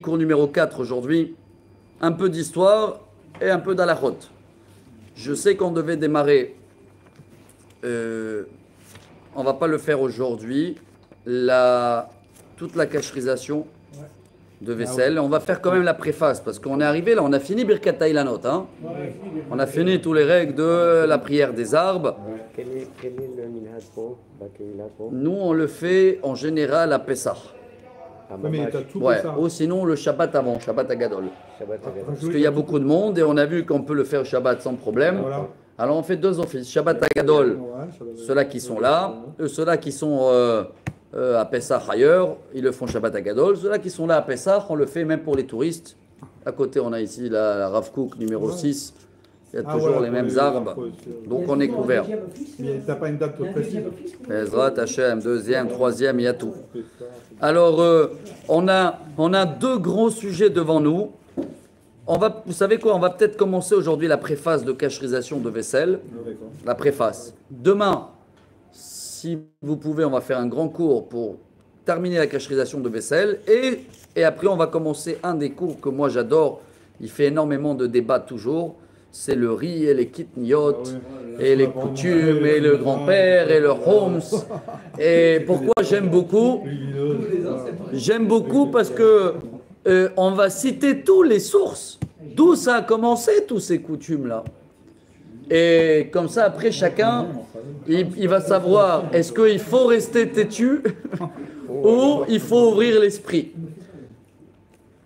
Cours numéro 4 aujourd'hui. Un peu d'histoire et un peu d'halachot. Je sais qu'on devait démarrer. On va pas le faire aujourd'hui. Toute la cacherisation de vaisselle. On va faire quand même la préface parce qu'on est arrivé là. On a fini Birkat Ilanot. Hein. On a fini tous les règles de la prière des arbres. Quel est le minhaj pour Nous, on le fait en général à Pessah. Ouais, ou sinon le Shabbat avant, Shabbat Agadol. Parce qu'il y a beaucoup de monde et on a vu qu'on peut le faire Shabbat sans problème. Voilà. Alors on fait deux offices, Shabbat Agadol, ceux-là qui sont là, ceux-là qui sont à Pessah ailleurs, ils le font Shabbat Agadol. Ceux-là qui sont là à Pessah, on le fait même pour les touristes. À côté, on a ici la Rav Kook numéro 6. Il y a toujours les mêmes arbres, donc on est couvert. Mais tu n'as pas une date précise? Ezrat Hashem, deuxième, troisième, il y a tout. Alors, on a deux grands sujets devant nous. Vous savez quoi, on va peut-être commencer aujourd'hui la préface de cacherisation de vaisselle. La préface. Demain, si vous pouvez, on va faire un grand cours pour terminer la cacherisation de vaisselle. Et après, on va commencer un des cours que moi j'adore. Il fait énormément de débats toujours. C'est le riz et les kitniot, et les coutumes, et le grand-père, et le homs. Et pourquoi j'aime beaucoup? J'aime beaucoup parce que on va citer tous les sources. D'où ça a commencé, tous ces coutumes-là. Et comme ça, après, chacun, il va savoir, est-ce qu'il faut rester têtu ou il faut ouvrir l'esprit.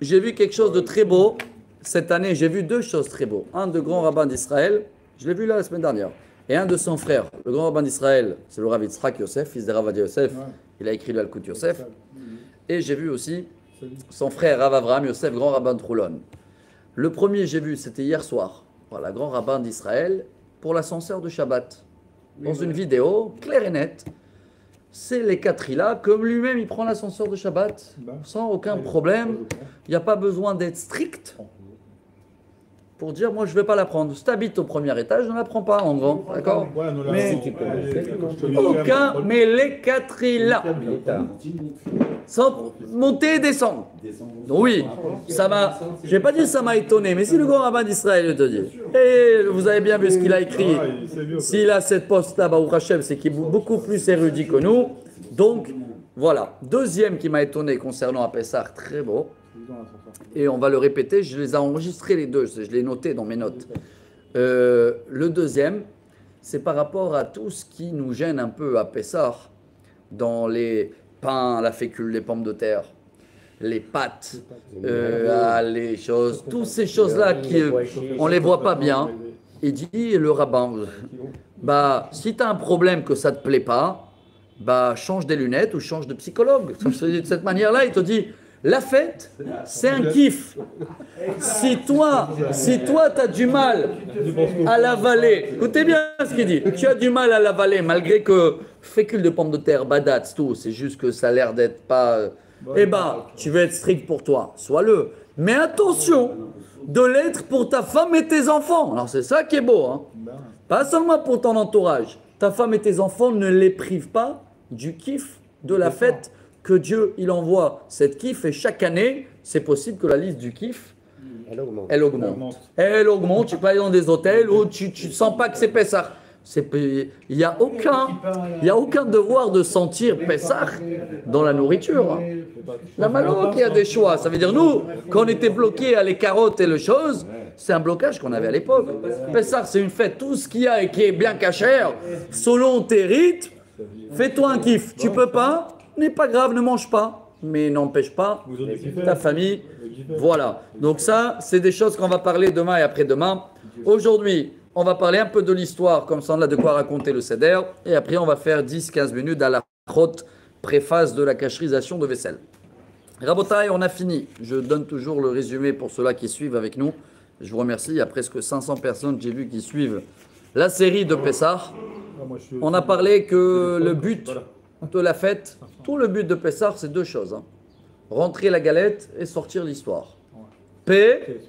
J'ai vu quelque chose de très beau. Cette année, j'ai vu deux choses très beaux. Un de grand rabbin d'Israël, je l'ai vu là la semaine dernière, et un de son frère. Le grand rabbin d'Israël, c'est le Rav Yitzhak Yosef, fils de Rav Adia Yosef. Il a écrit le Halkut Yosef. Et j'ai vu aussi son frère Rav Avraham Yosef, grand rabbin de Troulon. Le premier, j'ai vu, c'était hier soir. Voilà, grand rabbin d'Israël pour l'ascenseur de Shabbat. Dans une vidéo claire et nette. C'est les quatre là, comme lui-même il prend l'ascenseur de Shabbat sans aucun problème. Il n'y a pas besoin d'être strict pour dire moi je ne vais pas la prendre. Si tu habites au premier étage, ne la prends pas en grand, d'accord? Mais les quatre là, sans monter et descendre. Oui, je vais pas dire ça m'a étonné, mais si le grand rabbin d'Israël te dit, et vous avez bien vu ce qu'il a écrit, s'il a cette poste-là, Baruch Hashem, c'est qu'il est beaucoup plus érudit que nous. Donc voilà. Deuxième qui m'a étonné concernant à Pessah, très beau. Et on va le répéter, je les ai enregistrés les deux, je l'ai noté dans mes notes. Le deuxième, c'est par rapport à tout ce qui nous gêne un peu à Pessah, dans les pains, la fécule, les pommes de terre, les pâtes, les choses, toutes ces choses-là on ne les voit pas bien. Il dit, le rabbin, si tu as un problème que ça ne te plaît pas, change des lunettes ou change de psychologue. De cette manière-là, il te dit, la fête, c'est un kiff. Si toi, tu as du mal à l'avaler, écoutez bien ce qu'il dit, tu as du mal à l'avaler malgré que fécule de pommes de terre, badats, tout, c'est juste que ça a l'air d'être pas... tu veux être strict pour toi, sois-le. Mais attention, de l'être pour ta femme et tes enfants. Alors c'est ça qui est beau, hein. Pas seulement pour ton entourage. Ta femme et tes enfants ne les privent pas du kiff de la fête que Dieu il envoie cette kiff et chaque année, c'est possible que la liste du kiff, elle augmente. Tu peux aller dans des hôtels où tu ne sens pas que c'est Pessah. Il n'y a aucun devoir de sentir Pessah dans la nourriture. Hein. La Malok, il y a des choix. Ça veut dire, nous, quand on était bloqués à les carottes et les choses, c'est un blocage qu'on avait à l'époque. Pessah, c'est une fête. Tout ce qu'il y a et qui est bien cachère, selon tes rites, fais-toi un kiff. Tu peux pas, n'est pas grave, ne mange pas. Mais n'empêche pas ta famille. Voilà. Donc ça, c'est des choses qu'on va parler demain et après-demain. Aujourd'hui, on va parler un peu de l'histoire, comme ça on a de quoi raconter le Seder. Et après, on va faire 10-15 minutes à la préface de la cacherisation de vaisselle. Rabotai, on a fini. Je donne toujours le résumé pour ceux-là qui suivent avec nous. Je vous remercie. Il y a presque 500 personnes, j'ai vu, qui suivent la série de Pessah. On a parlé que le but de la fête, tout le but de Pessah, c'est deux choses. Hein. Rentrer la galette et sortir l'histoire. Paix,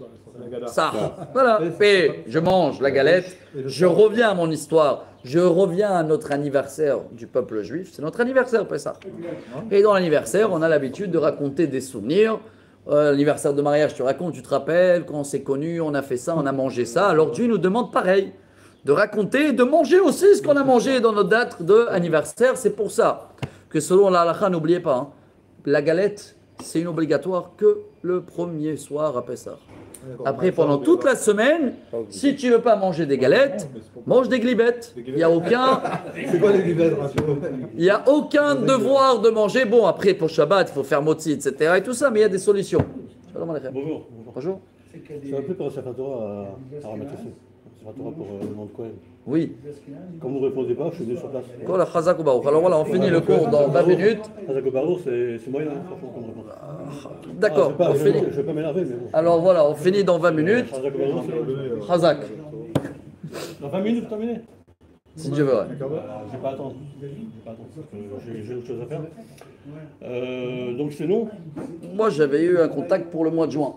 ça. Voilà, paix, je mange la galette, je reviens à mon histoire, je reviens à notre anniversaire du peuple juif. C'est notre anniversaire, Pessah. Et dans l'anniversaire, on a l'habitude de raconter des souvenirs. l'anniversaire de mariage, tu racontes, tu te rappelles, quand on s'est connus, on a fait ça, on a mangé ça. Alors Dieu nous demande pareil, de raconter, de manger aussi ce qu'on a mangé dans notre date d'anniversaire. C'est pour ça que selon la halakha, n'oubliez pas, hein, la galette, c'est une obligatoire que le premier soir à Pessah. Après, pendant toute la semaine, si tu veux pas manger des galettes, mange des glibettes. Il n'y a aucun... C'est quoi les glibettes? Il n'y a aucun devoir de manger. Bon, après, pour Shabbat, il faut faire motzi, etc. et tout ça, mais il y a des solutions. Bonjour. Bonjour. Je m'appelle pour la Sefer Torah à Ramat Yosef. Sefer Torah pour le nom de Cohen. Oui. Comme vous ne répondez pas, je suis venu sur place. Voilà, Chazak ou Baruch. Alors voilà, on finit le cours dans 20 minutes. Hazak Baruch, c'est moyen, hein, franchement, comme réponse. D'accord, on Je finit. ne vais pas m'énerver, mais bon. Alors voilà, on finit dans 20 minutes. Hazak Baruch, Chazak, dans 20 minutes, vous terminez. si tu veux. Ouais. Je ne vais pas attendre. J'ai autre chose à faire. Donc c'est non. Moi, j'avais eu un contact pour le mois de juin.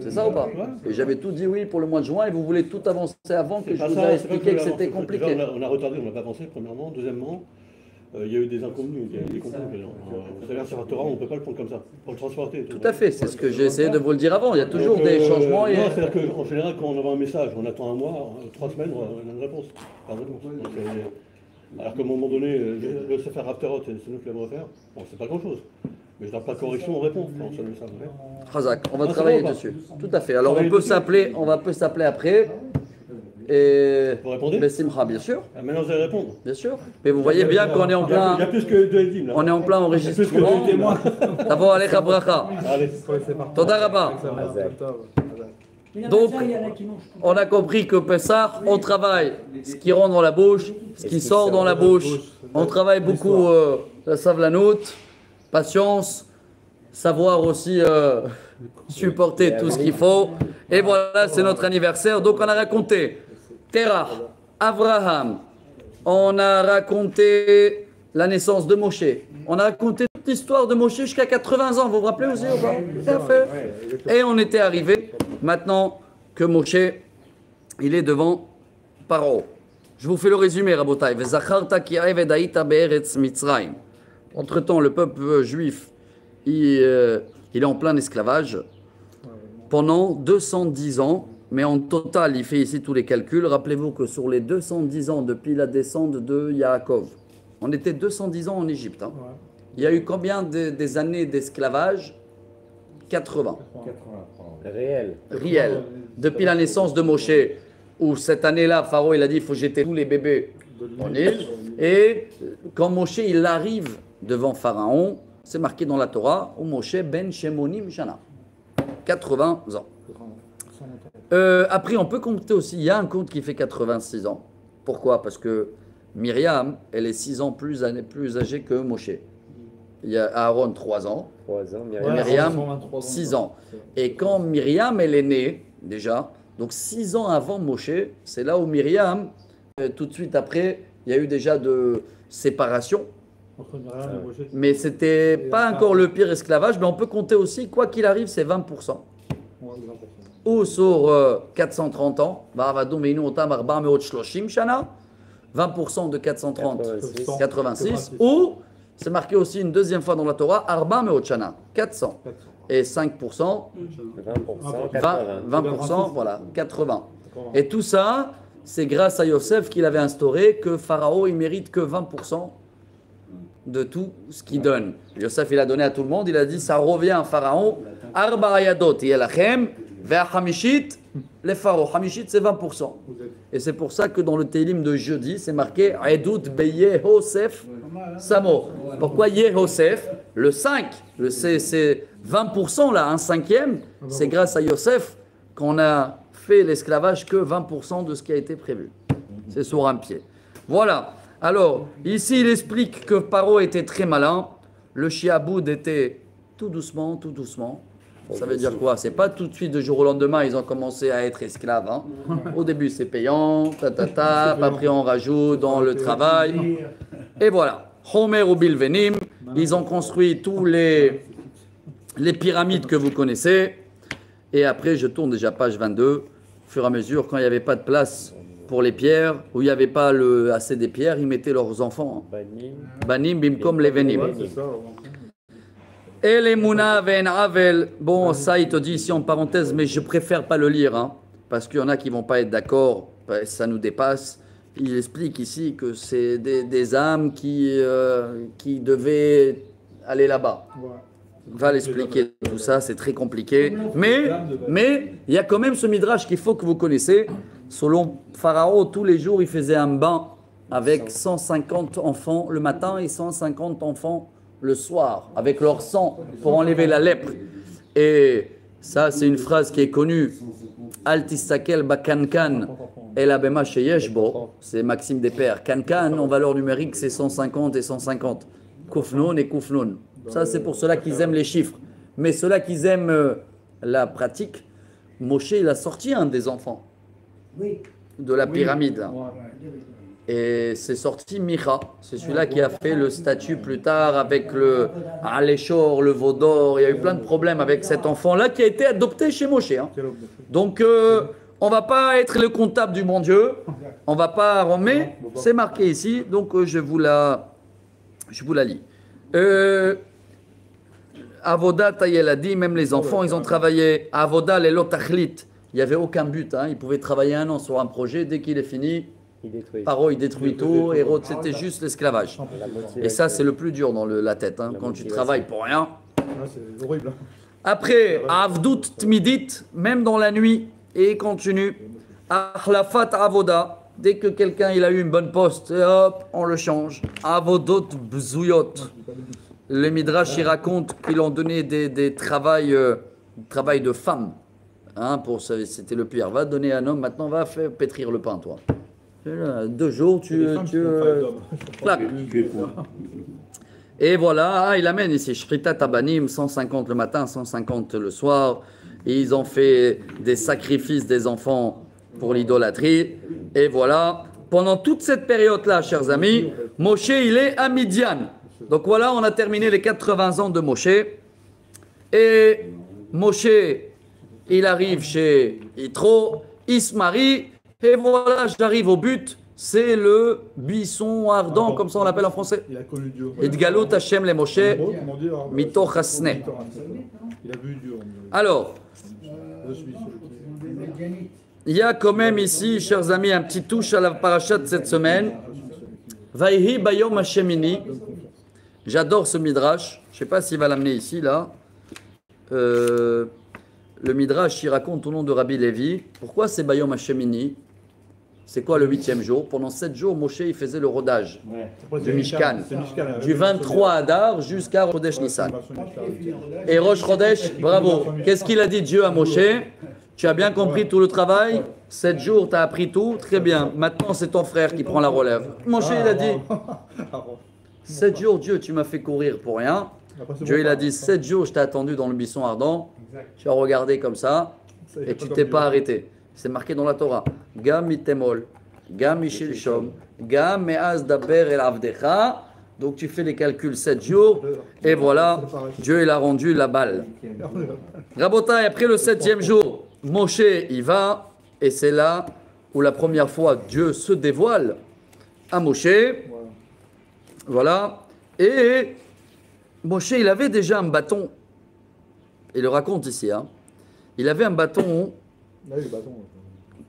C'est ça ou pas? Et j'avais tout dit oui pour le mois de juin et vous voulez tout avancer avant que je vous ai expliqué que c'était compliqué. Déjà, on a retardé, on n'a pas avancé, premièrement. Deuxièmement, il y a eu des inconvenus. Il y a eu des contenus. Vous savez, un Sefer Torah, on ne peut pas le prendre comme ça. Pour le transporter. Tout à fait, c'est ce que j'ai essayé de vous le dire avant. Il y a toujours des changements. Non, c'est-à-dire qu'en général, quand on envoie un message, on attend un mois, 3 semaines, on a une réponse. Pas de réponse. Donc, alors qu'à un moment donné, le Sefer Haftarot, c'est nous qui l'avons refaire. Bon, c'est pas grand-chose. Mais je n'ai pas de correction, on répond quand on le message. Chazak, on va travailler dessus. Tout à fait. Alors on peut s'appeler après. Et Vous répondez? Bessimcha, bien sûr. Maintenant, vous allez répondre. Bien sûr. Mais vous voyez bien qu'on est en plein. Il y a plus que deux édimes, là. On est en plein enregistrement. Plus que deux témoins. D'abord, Alecha Bracha. Allez. Toda Rabba. Donc, on a compris que Pessah, on travaille ce qui rentre dans la bouche, ce qui sort dans la bouche. On travaille beaucoup la savlanout, patience, savoir aussi supporter tout ce qu'il faut. Et voilà, c'est notre anniversaire. Donc, on a raconté Terah, Abraham, on a raconté la naissance de Moshe. On a raconté toute l'histoire de Moshe jusqu'à 80 ans. Vous vous rappelez aussi ou pas? Parfait. Et on était arrivé maintenant que Moshe, il est devant Paro. Je vous fais le résumé, Rabotai. Entre-temps, le peuple juif, il est en plein esclavage pendant 210 ans. Mais en total, il fait ici tous les calculs. Rappelez-vous que sur les 210 ans depuis la descente de Yaakov, on était 210 ans en Égypte. Hein. Ouais. Il y a eu combien des années d'esclavage? 80. Réel. Depuis la naissance de Moshe, où cette année-là, Pharaon il a dit il faut jeter tous les bébés en Nil. Et quand Moshe il arrive devant Pharaon, c'est marqué dans la Torah, où Moshe ben Shemonim Shana. 80 ans. Après, on peut compter aussi, il y a un compte qui fait 86 ans. Pourquoi? Parce que Myriam, elle est 6 ans plus âgée que Moshe. Il y a Aaron 3 ans, et Myriam 6 ans. Et quand Myriam, elle est née, déjà, donc 6 ans avant Moshe, c'est là où Myriam, tout de suite après, il y a eu déjà de séparation. Mais c'était pas encore le pire esclavage, mais on peut compter aussi, quoi qu'il arrive, c'est 20%. Ou sur 430 ans, 20% de 430, 86, ou c'est marqué aussi une deuxième fois dans la Torah, Arba Meot Shana, 400. Et 5%, 20%, voilà, 80. Et tout ça, c'est grâce à Yosef qu'il avait instauré que Pharaon, il mérite que 20% de tout ce qu'il donne. Yosef, il a donné à tout le monde, il a dit, ça revient à Pharaon, Arba Ayadot, Yelachem, vers Hamishit, les Pharaons. Hamishit, c'est 20%. Et c'est pour ça que dans le Télim de jeudi, c'est marqué Edut be Yehosef Samo. Pourquoi Yehosef? Le 5, c'est 20% là, un cinquième. C'est grâce à Yosef qu'on a fait l'esclavage que 20% de ce qui a été prévu. C'est sur un pied. Voilà. Alors, ici, il explique que Paro était très malin. Le Shiaboud était tout doucement, tout doucement. Ça veut dire quoi? C'est pas tout de suite, de jour au lendemain, ils ont commencé à être esclaves. Hein. Au début, c'est payant, après on rajoute dans le travail. Et voilà. Homer ou Bilvenim, ils ont construit tous les pyramides que vous connaissez. Et après, je tourne déjà page 22. Au fur et à mesure, quand il n'y avait pas de place pour les pierres, où il n'y avait pas assez des pierres, ils mettaient leurs enfants. Banim, bimkom, levenim. Et les Mouna ven Avel. Bon, ça, il te dit ici en parenthèse, mais je préfère pas le lire, hein, parce qu'il y en a qui vont pas être d'accord, ça nous dépasse. Il explique ici que c'est des âmes qui devaient aller là-bas. Va l'expliquer tout ça, c'est très compliqué. Mais il y a quand même ce midrash qu'il faut que vous connaissez. Selon Pharaon, tous les jours, il faisait un bain avec 150 enfants le matin et 150 enfants le soir, avec leur sang pour enlever la lèpre. Et ça, c'est une phrase qui est connue. Al tistakel ba kankan el abema sheyeshbo. C'est Maxime Despères. Kankan, en valeur numérique, c'est 150 et 150. Kufnun et kufnun. Ça, c'est pour ceux-là qui aiment les chiffres. Mais ceux-là qui aiment la pratique, Moshe, il a sorti un des enfants de la pyramide. Là. Et c'est sorti Micha. C'est celui-là qui a fait le statut plus tard avec le Aléchor, le veau d'or. Il y a eu plein de problèmes avec cet enfant-là qui a été adopté chez Moshe. Hein. Donc, on ne va pas être le comptable du bon Dieu. On ne va pas... Mais c'est marqué ici. Donc, je vous la lis. Avoda Tayeladi, même les enfants, ils ont travaillé. Avoda Lelo Tachlit. Il n'y avait aucun but. Hein. Ils pouvaient travailler 1 an sur un projet. Dès qu'il est fini, Paro, il détruit tout. Hérode, c'était juste l'esclavage. Et ça, c'est le plus dur dans la tête. Hein. Quand tu travailles pour rien. C'est horrible. Après, Avdout Tmidit, même dans la nuit, et il continue. Achlafat Avoda. Dès que quelqu'un il a eu une bonne poste, hop, on le change. Avodot Bzouyot. Le Midrash, il raconte qu'ils ont donné des travails de femmes. Hein, c'était le pire. Va donner à un homme, maintenant va faire pétrir le pain, toi. 2 jours, clac. Et voilà, il amène ici Shrita Tabanim, 150 le matin, 150 le soir. Et ils ont fait des sacrifices des enfants pour l'idolâtrie. Et voilà, pendant toute cette période-là, chers amis, Moshe, il est à Midian. Donc voilà, on a terminé les 80 ans de Moshe. Et Moshe, il arrive chez Yitro, il se marie. Et voilà, j'arrive au but. C'est le buisson ardent, comme ça on l'appelle en français. Il a connu Dieu. Idgalot Hashem le Moshe, mitoch hasne. Il a vu Dieu. Alors, il y a quand même ici, chers amis, un petit touche à la paracha de cette semaine. Vaihi bayom hashemini. J'adore ce midrash. Je ne sais pas s'il va l'amener ici, là. Le midrash, il raconte au nom de Rabbi Lévi. Pourquoi c'est bayom hashemini? C'est quoi le 8e jour? Pendant 7 jours, Moshe il faisait le rodage du Mishkan. Du 23 Adar jusqu'à Chodesh Nissan. Et Rosh Chodesh, bravo. Qu'est-ce qu'il a dit Dieu à Moshe? Tu as bien compris tout le travail? 7 jours, tu as appris tout? Très bien. Maintenant, c'est ton frère qui prend la relève. Moshe, il a dit 7 jours, Dieu, tu m'as fait courir pour rien. Dieu, il a dit 7 jours, je t'ai attendu dans le buisson ardent. Tu as regardé comme ça et tu t'es pas arrêté. C'est marqué dans la Torah. Gam mitemol, gam mishilshom, gam me'az daber el avdecha. Donc tu fais les calculs 7 jours et voilà, Dieu il a rendu la balle. Rabotai, après le 7e jour, Moshe il va et c'est là où la première fois Dieu se dévoile à Moshe. Voilà. Et Moshe il avait déjà un bâton. Il le raconte ici. Hein. Il avait un bâton.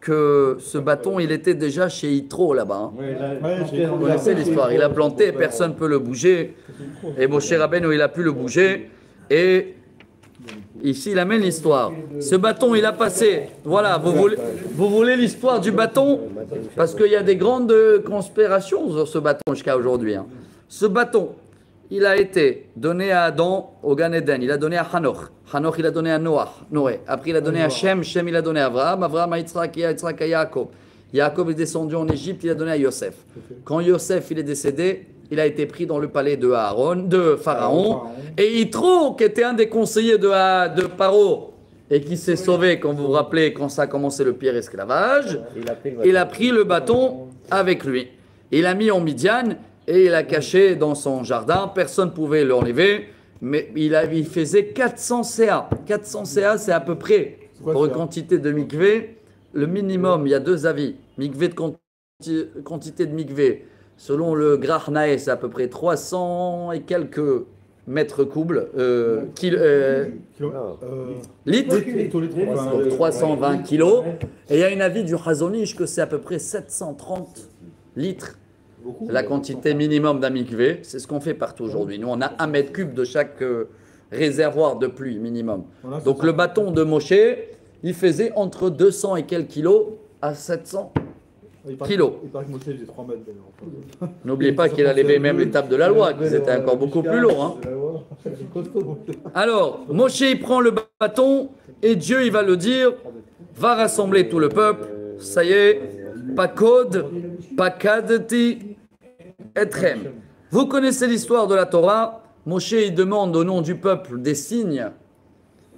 Que ce bâton, il était déjà chez Yitro là-bas. Hein. Vous connaissez l'histoire. Il a planté, personne ne peut le bouger. Et Moshe Rabbeinu, il a pu le bouger. Et ici, il amène l'histoire. Ce bâton, il a passé. Voilà, vous voulez l'histoire du bâton? Parce qu'il y a des grandes conspirations sur ce bâton jusqu'à aujourd'hui. Hein. Ce bâton, il a été donné à Adam au Gan Eden. Il a donné à Hanoch. Hanoch, il a donné à Noé. Après, il a donné à Shem. Shem, il a donné à Abraham. Abraham à Yitzhak. Yitzhak à Yaakov. Yaakov est descendu en Égypte. Il a donné à Yosef. Quand Yosef il est décédé, il a été pris dans le palais de Pharaon. Et Yitro, qui était un des conseillers de Paro et qui s'est sauvé, quand vous vous rappelez, quand ça a commencé le pire esclavage, il a pris le bâton avec lui. Il a mis en Midian. Et il a caché dans son jardin, personne ne pouvait l'enlever, mais il faisait 400 CA. 400 CA, c'est à peu près, pour une quantité de mikvé, le minimum, il y a 2 avis. Mikvé de quantité de mikvé, selon le Grach Naé, c'est à peu près 300 et quelques mètres cubes, litres, 320 kilos. Et il y a une avis du Hazonish que c'est à peu près 730 litres. La quantité minimum d'un mikvé, c'est ce qu'on fait partout aujourd'hui. Nous, on a 1 mètre cube de chaque réservoir de pluie minimum. Donc le bâton de Moshe, il faisait entre 200 et quelques kilos à 700 kilos. Il paraît que Moshe faisait 3 mètres d'ailleurs. N'oubliez pas qu'il a levé même l'étape de la loi, que c'était encore beaucoup plus lourd. Hein. Alors, Moshe, il prend le bâton et Dieu, il va le dire, va rassembler tout le peuple. Ça y est, pas code, pas kadeti, etrem. Vous connaissez l'histoire de la Torah. Moshe, il demande au nom du peuple des signes.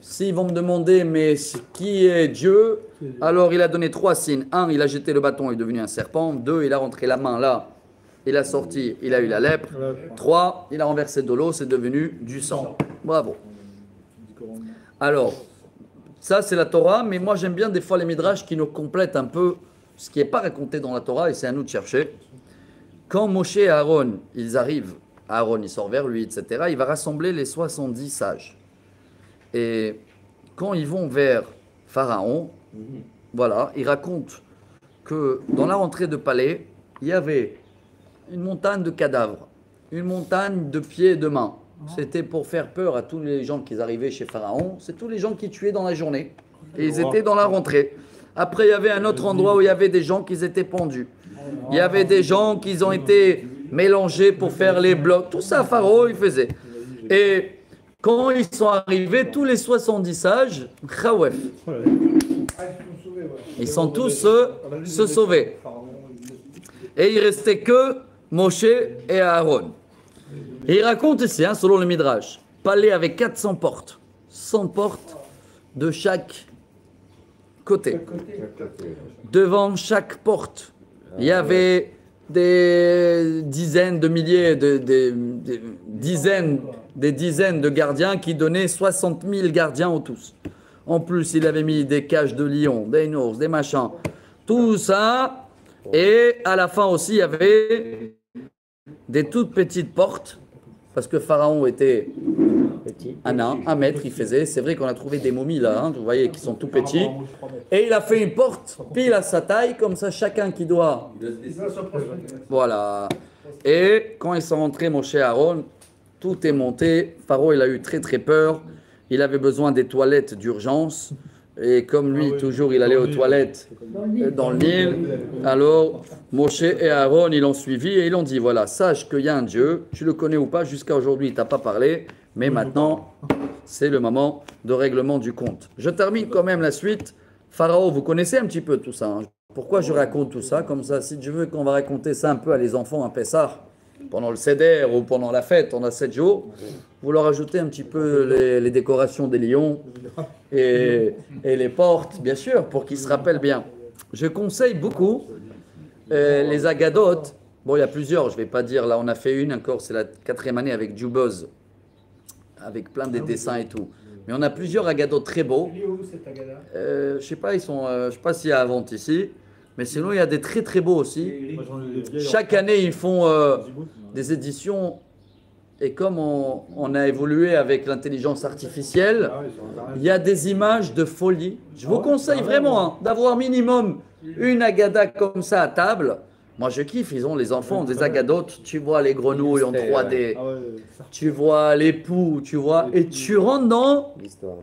S'ils vont me demander, mais qui est Dieu? Alors il a donné 3 signes. 1, il a jeté le bâton, il est devenu un serpent. 2, il a rentré la main là, il a sorti, il a eu la lèpre. 3, il a renversé de l'eau, c'est devenu du sang. Bravo. Alors, ça c'est la Torah, mais moi j'aime bien des fois les midrash qui nous complètent un peu ce qui n'est pas raconté dans la Torah, et c'est à nous de chercher. Quand Moshe et Aaron, ils arrivent, Aaron il sort vers lui, etc., il va rassembler les 70 sages. Et quand ils vont vers Pharaon, voilà, il raconte que dans la rentrée de palais, il y avait une montagne de cadavres, une montagne de pieds et de mains. C'était pour faire peur à tous les gens qui arrivaient chez Pharaon. C'est tous les gens qui tuaient dans la journée. Et ils étaient dans la rentrée. Après, il y avait un autre endroit où il y avait des gens qui étaient pendus. Il y avait des gens qui ont été mélangés pour faire les blocs. Tout ça, Pharaon, il faisait. Et quand ils sont arrivés, tous les 70 sages, Khawef, ils sont tous se sauvés. Et il restait que Moshe et Aaron. Et il raconte ici, selon le Midrash, palais avec 400 portes, 100 portes de chaque côté. Devant chaque porte, il y avait des dizaines de milliers, des dizaines de gardiens qui donnaient 60 000 gardiens au tous. En plus, il avait mis des cages de lions, des ours, des machins, tout ça. Et à la fin aussi, il y avait des toutes petites portes, parce que Pharaon était un nain, 1 mètre, il faisait. C'est vrai qu'on a trouvé des momies là, vous voyez, qui sont tout petits. Et il a fait une porte pile à sa taille, comme ça, chacun qui doit. Voilà. Et quand ils sont rentrés, Moshe et Aaron, tout est monté. Pharaon, il a eu très très peur. Il avait besoin des toilettes d'urgence. Et comme lui, toujours, il allait aux toilettes dans le Nil. Alors, Moshe et Aaron, ils l'ont suivi et ils l'ont dit, voilà, sache qu'il y a un Dieu, tu le connais ou pas, jusqu'à aujourd'hui, il t'a pas parlé, mais maintenant, c'est le moment de règlement du compte. Je termine quand même la suite. Pharaon, vous connaissez un petit peu tout ça. Pourquoi je raconte tout ça? Comme ça, si je veux qu'on va raconter ça un peu à les enfants à Pessah, pendant le Seder ou pendant la fête, on a 7 jours, vous leur ajoutez un petit peu les décorations des lions et les portes, bien sûr, pour qu'ils se rappellent bien. Je conseille beaucoup les agadotes. Bon, il y a plusieurs, je ne vais pas dire, là on a fait une encore, c'est la 4e année avec Juboz, avec plein de dessins et tout. Mais on a plusieurs agadotes très beaux. Je ne sais pas, je sais pas s'il y a à vente ici. Mais sinon, il y a des très très beaux aussi. Chaque année, ils font des éditions. Et comme on a évolué avec l'intelligence artificielle, il y a des images de folie. Je vous conseille vraiment d'avoir minimum une agada comme ça à table. Moi, je kiffe. Ils ont les enfants, des agadotes. Tu vois les grenouilles en 3D. Tu vois les poux, tu vois. Et tu rentres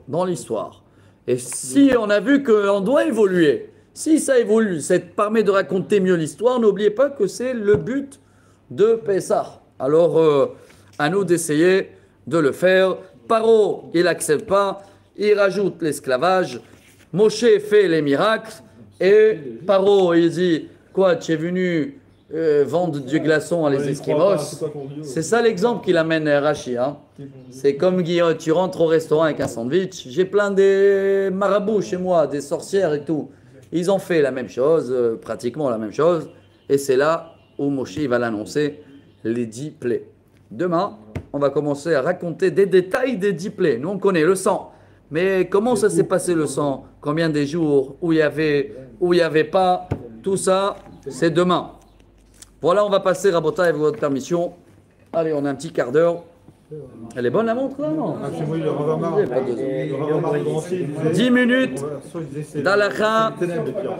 dans l'histoire. Et si on a vu qu'on doit évoluer, si ça évolue, ça permet de raconter mieux l'histoire, n'oubliez pas que c'est le but de Pessah. Alors, à nous d'essayer de le faire. Paro, il n'accepte pas, il rajoute l'esclavage. Moshe fait les miracles. Et Paro, il dit, quoi, tu es venu vendre du glaçon à les Esquimos? C'est ça l'exemple qu'il amène Rachi. C'est comme Guillaume, tu rentres au restaurant avec un sandwich. J'ai plein de marabouts chez moi, des sorcières et tout. Ils ont fait la même chose, pratiquement la même chose, et c'est là où Moshe va l'annoncer, les 10 plaies. Demain, on va commencer à raconter des détails des 10 plaies. Nous, on connaît le sang, mais comment ça s'est passé le sang? Combien des jours? Où il y avait pas? Tout ça, c'est demain. Voilà, on va passer, Rabota, avec votre permission. Allez, on a un petit quart d'heure. Elle est bonne la montre là, non? Ah, chez moi, il y a Ravamar. Pas de- Le Ravamar Grand-Ciel, il disait- 10 minutes Soit il disait c'est d'Halakha. c'est le ténèbre, les pires.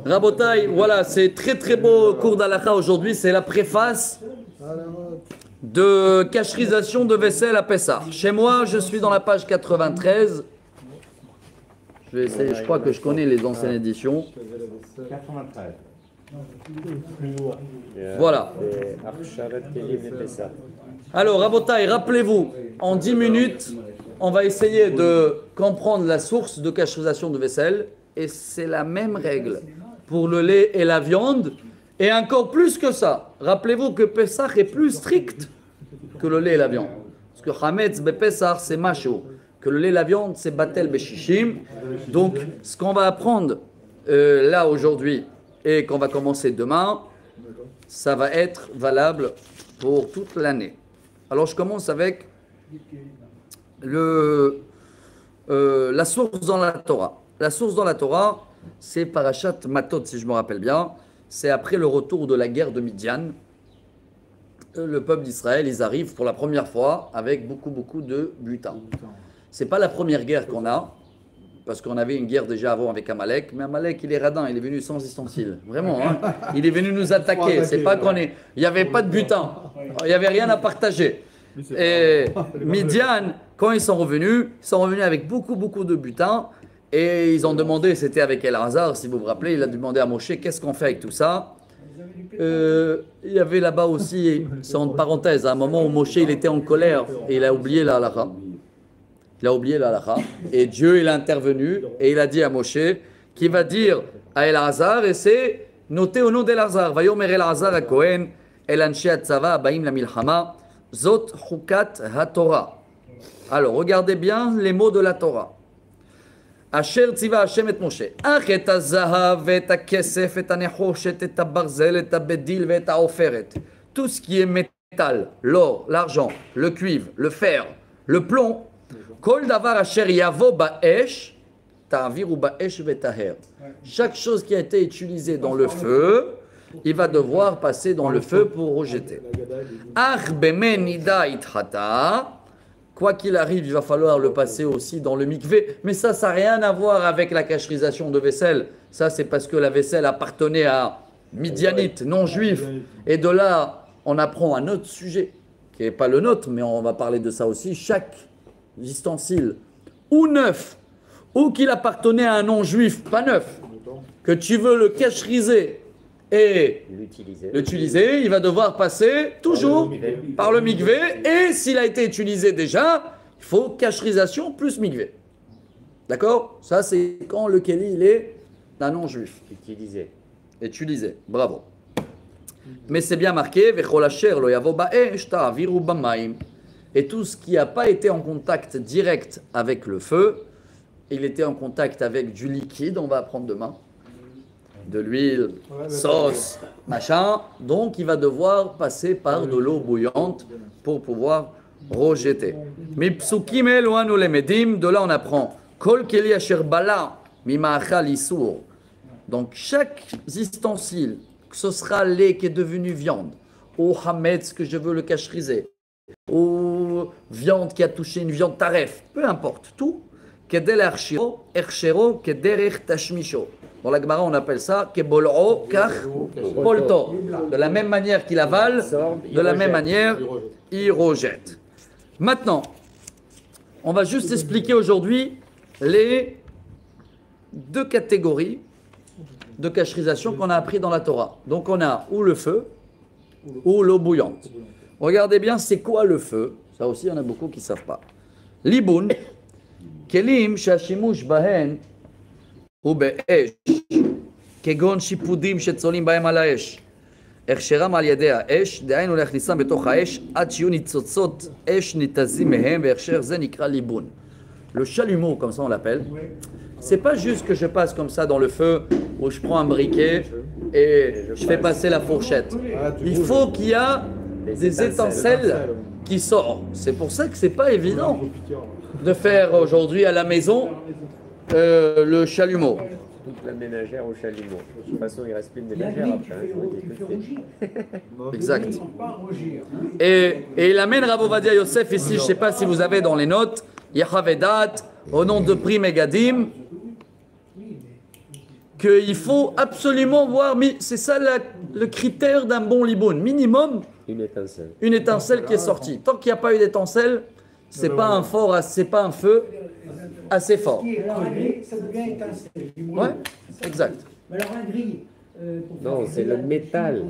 Rabotaï, voilà, c'est très très beau cours d'Halakha aujourd'hui, c'est la préface de cacherisation de vaisselle à Pessah. Chez moi, je suis dans la page 93. Je vais essayer, je crois que je connais les anciennes éditions. 93. Voilà. Aksharat Kelim et Pessah. Alors, Rabotaï, rappelez-vous, en 10 minutes, on va essayer de comprendre la source de cacherisation de vaisselle. Et c'est la même règle pour le lait et la viande. Et encore plus que ça. Rappelez-vous que Pessah est plus strict que le lait et la viande. Parce que Hametz be Pessah, c'est macho. Que le lait et la viande, c'est Batel Beshishim. Donc, ce qu'on va apprendre là aujourd'hui et qu'on va commencer demain, ça va être valable pour toute l'année. Alors, je commence avec la source dans la Torah. La source dans la Torah, c'est Parashat Matot, si je me rappelle bien. C'est après le retour de la guerre de Midian. Le peuple d'Israël, ils arrivent pour la première fois avec beaucoup de butin. C'est pas la première guerre qu'on a, parce qu'on avait une guerre déjà avant avec Amalek, mais Amalek, il est radin, il est venu sans ustensiles. Vraiment, hein. Il est venu nous attaquer. C'est pas qu'on est. Il n'y avait pas de butin. Il n'y avait rien à partager. Et Midian, quand ils sont revenus avec beaucoup de butin. Et ils ont demandé, c'était avec El-Hazar, si vous vous rappelez, il a demandé à Moshe, qu'est-ce qu'on fait avec tout ça? Il y avait là-bas aussi, c'est en parenthèse, à un moment où Moshe il était en colère et il a oublié la halakha. Et Dieu il a intervenu et il a dit à Moshe, qui va dire à El-Hazar, et c'est noté au nom d'El-Hazar, Vayomer El-Hazar à Kohen, El Anshe Atzava Abaim la Milchama, Zot Chukat HaTorah. Alors regardez bien les mots de la Torah. Asher tziva Hashem et Moshe. Ach et hazahav et hakesef et hanechoshet et habarzel et habedil et haoferet. Tout ce qui est métal, l'or, l'argent, le cuivre, le fer, le plomb. Kol davar asher yavo ba'esh ta'aviru ba'esh vetaher. Chaque chose qui a été utilisée dans le feu, il va devoir passer dans le feu pour rejeter. Ach bemen nida ithata. Quoi qu'il arrive, il va falloir le passer aussi dans le mikvé. Mais ça n'a rien à voir avec la cacherisation de vaisselle. Ça, c'est parce que la vaisselle appartenait à Midianites, non-juifs. Et de là, on apprend un autre sujet, qui n'est pas le nôtre, mais on va parler de ça aussi. Chaque ustensile, ou neuf, ou qu'il appartenait à un non-juif, pas neuf, que tu veux le cacheriser et l'utiliser, il va devoir passer toujours par le mikvé. Et s'il a été utilisé déjà, il faut cacherisation plus mikvé. D'accord? Ça, c'est quand le keli il est d'un non-juif. Utilisé. Bravo. Mais c'est bien marqué, et tout ce qui n'a pas été en contact direct avec le feu, il était en contact avec du liquide, on va apprendre demain. De l'huile, sauce, machin. Donc, il va devoir passer par de l'eau bouillante pour pouvoir rejeter. Mipsukim eloanu lemedim, de là on apprend. Kol keli asher bala mima'achal isur. Donc, chaque ustensile, que ce sera lait qui est devenu viande, ou hametz que je veux le cacheriser, ou viande qui a touché une viande taref, peu importe, tout. Kedel ershiro, ershero, kederech tashmisho. Dans la Gemara, on appelle ça kebol'o kach polto. De la même manière qu'il avale, de la même manière, il rejette. Maintenant, on va juste expliquer aujourd'hui les deux catégories de cacherisation qu'on a appris dans la Torah. Donc, on a ou le feu, ou l'eau bouillante. Regardez bien, c'est quoi le feu? Ça aussi, il y en a beaucoup qui ne savent pas. Liboun, kelim shashimush bahen, ובאש, כגון שיפודים שצולים בהם על האש. הכשרם על ידי האש, דהיינו להכניסם בתוך האש, עד שיהיו ניצוצות אש ניתזים מהם, והכשר זה נקרא ליבון. Le chalumeau, comme ça on l'appelle, c'est pas juste que je passe comme ça dans le feu, où je prends un briquet et je fais passer la fourchette. Il faut qu'il y a des étincelles qui sortent. C'est pour ça que c'est pas évident de faire aujourd'hui à la maison le chalumeau. la ménagère au chalumeau. De toute façon, il reste plus de ménagère après. Exact. Et il amène Rav Ovadia Yosef ici, je ne sais pas si vous avez dans les notes, Yahavedat, au nom de Pri Megadim, qu'il faut absolument voir, c'est ça le critère d'un bon liboun, minimum une étincelle qui est sortie. Tant qu'il n'y a pas eu d'étincelle, c'est pas un feu assez fort. Ça devient étincelle. Ouais, exact. Mais alors un grill, non, c'est le métal.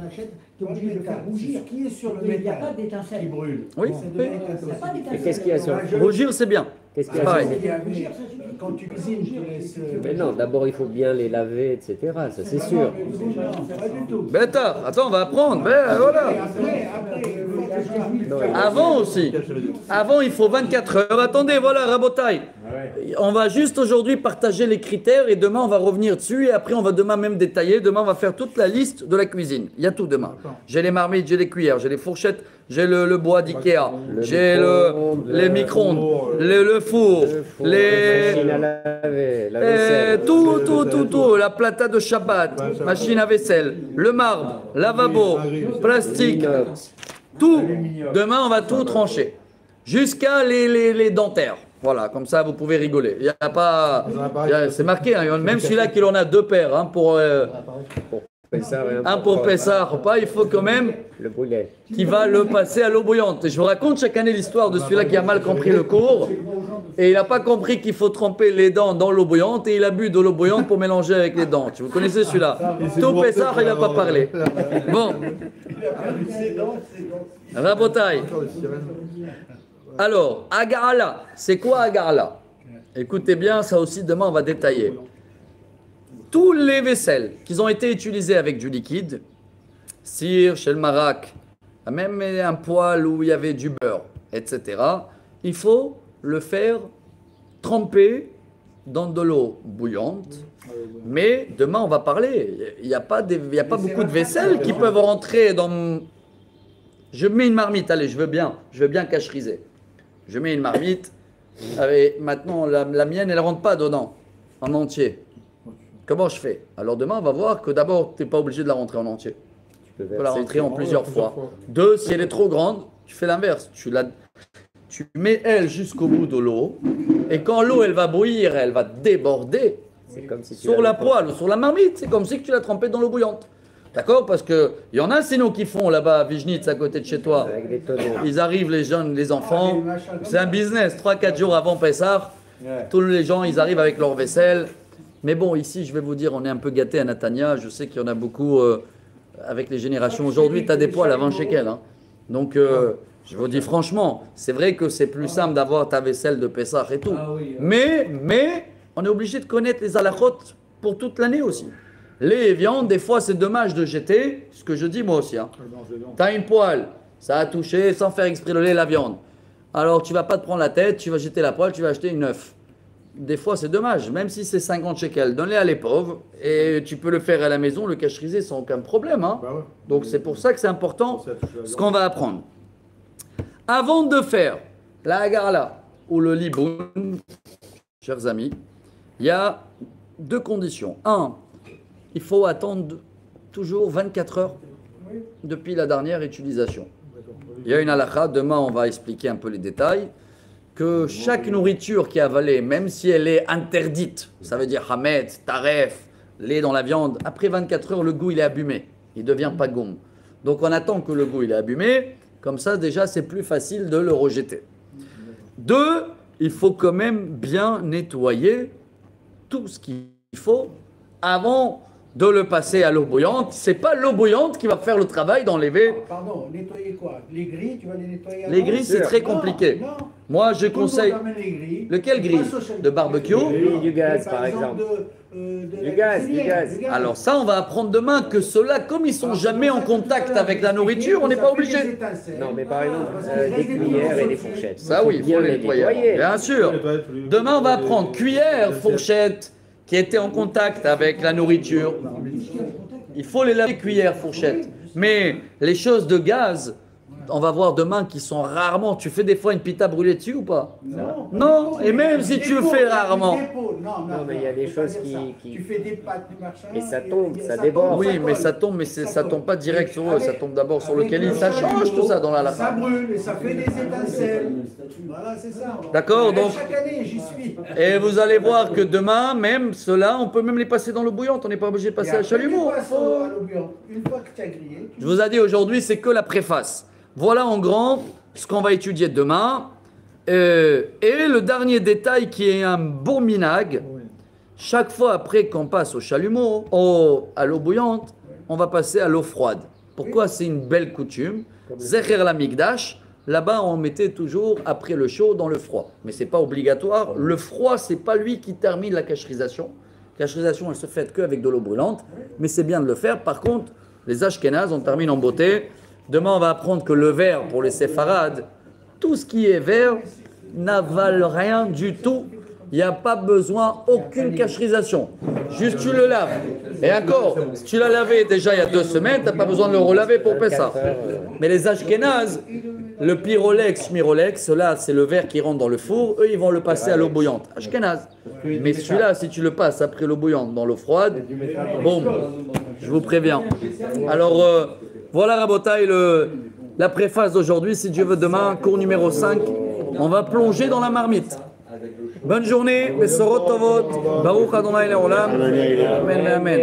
Tu es obligé de faire rougir. Qui est sur le métal? Il n'y a pas d'étincelle. Qui brûle. Oui. Et qu'est-ce qu'il y a sur le rougir, c'est bien. Qu'est-ce qu'il y a pareil. Quand tu cuisines, tu laisses. Mais non, d'abord il faut bien les laver, etc. Ça c'est sûr. Pas du tout. Bêta, attends, on va apprendre. Ben, voilà. Avant aussi. Avant, il faut 24 heures. Attendez, voilà, Rabotai. On va juste aujourd'hui partager les critères et demain on va revenir dessus et après on va demain même détailler. Demain on va faire toute la liste de la cuisine. Il y a tout demain. J'ai les marmites, j'ai les cuillères, j'ai les fourchettes, j'ai le bois d'Ikea, j'ai les micro-ondes, le four, les... machine à laver, la vaisselle. Tout, la plata de Shabbat, machine à vaisselle, le marbre, lavabo, plastique, tout. Demain on va tout trancher. Jusqu'à les dentaires. Voilà, comme ça vous pouvez rigoler. Il y a pas, c'est marqué, hein, même celui-là qui en a deux paires, hein, pour Pessah, pas, il faut quand même le boulet qui va le passer à l'eau bouillante. Et je vous raconte chaque année l'histoire de celui-là qui a mal compris le cours et il n'a pas compris qu'il faut tremper les dents dans l'eau bouillante et il a bu de l'eau bouillante pour mélanger avec les dents. Vous connaissez celui-là? Tout Pessah, il n'a pas parlé. Bon. Rabotai. Alors, Agarala, c'est quoi Agarala? Écoutez bien, ça aussi demain on va détailler. Tous les vaisselles qui ont été utilisées avec du liquide, cire, chez le marac, même un poêle où il y avait du beurre, etc., il faut le faire tremper dans de l'eau bouillante. Mais demain on va parler, il n'y a pas beaucoup de vaisselles qui peuvent rentrer dans... Je mets une marmite, allez, je veux bien cacheriser. Je mets une marmite, maintenant la mienne, elle ne rentre pas dedans, en entier. Comment je fais? Alors demain, on va voir que d'abord, tu n'es pas obligé de la rentrer en entier. Tu peux la rentrer en plusieurs fois. Deux, si elle est trop grande, tu fais l'inverse. Tu mets elle jusqu'au bout de l'eau, et quand l'eau, elle va bouillir, elle va déborder comme si sur la poêle ou sur la marmite. C'est comme si tu l'as trempée dans l'eau bouillante. D'accord? Parce qu'il y en a sinon qui font là-bas à Vignitz, à côté de chez toi. Ils arrivent, les jeunes, les enfants. C'est un business. 3-4 jours avant Pessah, tous les gens, ils arrivent avec leur vaisselle. Mais bon, ici, je vais vous dire, on est un peu gâtés à Natania. Je sais qu'il y en a beaucoup avec les générations. Aujourd'hui, tu as des poêles à 20 shekels. Hein. Donc, je vous dis franchement, c'est vrai que c'est plus simple d'avoir ta vaisselle de Pessah et tout. Mais, on est obligé de connaître les halachot pour toute l'année aussi. Les viandes, des fois, c'est dommage de jeter, ce que je dis moi aussi. Hein. Tu as une poêle, ça a touché sans faire exprès le lait, la viande. Alors, tu vas pas te prendre la tête, tu vas jeter la poêle, tu vas acheter une neuve. Des fois, c'est dommage, même si c'est 50 shekels, donne-les à les pauvres et tu peux le faire à la maison, le cacheriser sans aucun problème. Hein. Donc, c'est pour ça que c'est important ce qu'on va apprendre. Avant de faire la hagarla ou le liboun, chers amis, il y a deux conditions. Un, il faut attendre toujours 24 heures depuis la dernière utilisation. Il y a une halakha, demain on va expliquer un peu les détails, que chaque nourriture qui est avalée, même si elle est interdite, ça veut dire hamet, taref, lait dans la viande, après 24 heures le goût il est abîmé, il ne devient pas goum. Donc on attend que le goût il est abîmé, comme ça déjà c'est plus facile de le rejeter. Deux, il faut quand même bien nettoyer tout ce qu'il faut avant de le passer à l'eau bouillante. C'est pas l'eau bouillante qui va faire le travail d'enlever. Pardon, nettoyer quoi? Les grilles, tu vas les nettoyer avant? Les grilles, c'est très compliqué. Non. Moi, je conseille. Lequel grille? De barbecue? Du gaz, par exemple. Du gaz. Alors ça, on va apprendre demain que ceux-là, comme ils sont jamais en contact avec la nourriture, on n'est pas obligé. Non, mais par exemple, des cuillères et des fourchettes. Ça oui, il faut les nettoyer. Bien sûr. Demain, on va apprendre cuillère, fourchette, qui étaient en contact avec la nourriture. Il faut les laver, cuillère, fourchette. Mais les choses de gaz, on va voir demain qu'ils sont rarement. Tu fais des fois une pita brûlée dessus ou pas? Non. Et même si tu le fais rarement. Non, mais il y a des choses qui... Tu fais des pâtes, machin. Mais ça tombe, ça déborde. Oui, mais ça tombe, mais ça tombe pas direct sur eux. Ça tombe d'abord sur le calice. Ça change tout ça dans la Ça lacha. brûle et ça fait des étincelles. Voilà, c'est ça. D'accord, donc. Chaque année, j'y suis. Et vous allez voir que demain, même ceux-là, on peut même les passer dans l'eau bouillante. On n'est pas obligé de passer à chalumeau. Une fois que tu as grillé. Je vous ai dit aujourd'hui, c'est que la préface. Voilà en grand ce qu'on va étudier demain. Et le dernier détail qui est un bon minag, chaque fois après qu'on passe au chalumeau, à l'eau bouillante, on va passer à l'eau froide. Pourquoi c'est une belle coutume? Zecher la migdash, là-bas on mettait toujours après le chaud dans le froid. Mais ce n'est pas obligatoire. Le froid, ce n'est pas lui qui termine la cacherisation. La cacherisation, elle se fait qu'avec de l'eau brûlante. Mais c'est bien de le faire. Par contre, les Ashkénazes, on termine en beauté. Demain, on va apprendre que le verre, pour les séfarades, tout ce qui est vert n'avale rien du tout. Il n'y a pas besoin, aucune cacherisation. Juste tu le laves. Et encore, si tu l'as lavé déjà il y a 2 semaines, tu n'as pas besoin de le relaver pour Pessah. Mais les Ashkénazes, le pyrolex, shmirolex, là c'est le verre qui rentre dans le four, eux ils vont le passer à l'eau bouillante. Ashkénazes. Mais celui-là, si tu le passes après l'eau bouillante dans l'eau froide, bon, je vous préviens. Alors, voilà Rabotaï, la préface d'aujourd'hui. Si Dieu veut, demain, cours numéro 5, on va plonger dans la marmite. Bonne journée, Besorot Tovot, Baruch Adonai Leolam, Amen, Amen.